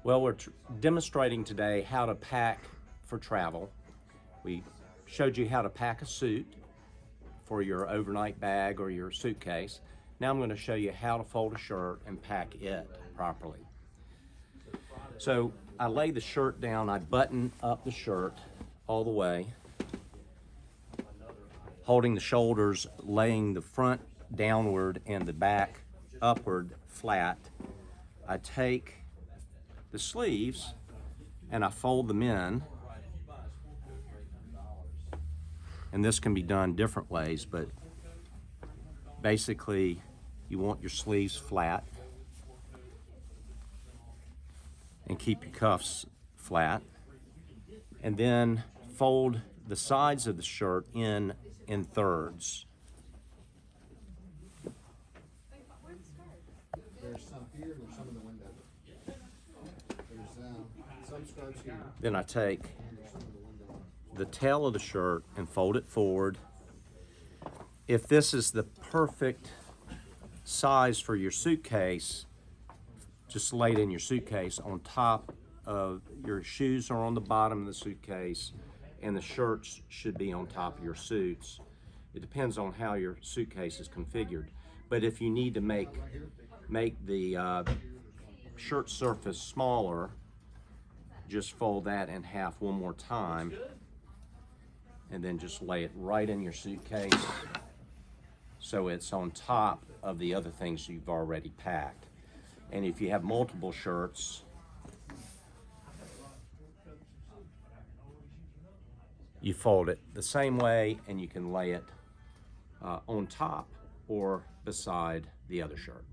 Well, we're demonstrating today how to pack for travel. We showed you how to pack a suit for your overnight bag or your suitcase. Now I'm going to show you how to fold a shirt and pack it properly. So I lay the shirt down, I button up the shirt all the way, holding the shoulders, laying the front downward and the back upward flat. I take the sleeves and I fold them in, and this can be done different ways, but basically you want your sleeves flat and keep your cuffs flat, and then fold the sides of the shirt in thirds. There's some here and there's some in the window. There's some skirts here Then I take and there's some in the window. the tail of the shirt and fold it forward. If this is the perfect size for your suitcase, just lay it in your suitcase on top of your shoes are on the bottom of the suitcase, and the shirts should be on top of your suits. It depends on how your suitcase is configured. But if you need to make the shirt surface smaller, just fold that in half one more time and then just lay it right in your suitcase so it's on top of the other things you've already packed. And if you have multiple shirts, you fold it the same way and you can lay it on top or beside the other shirt.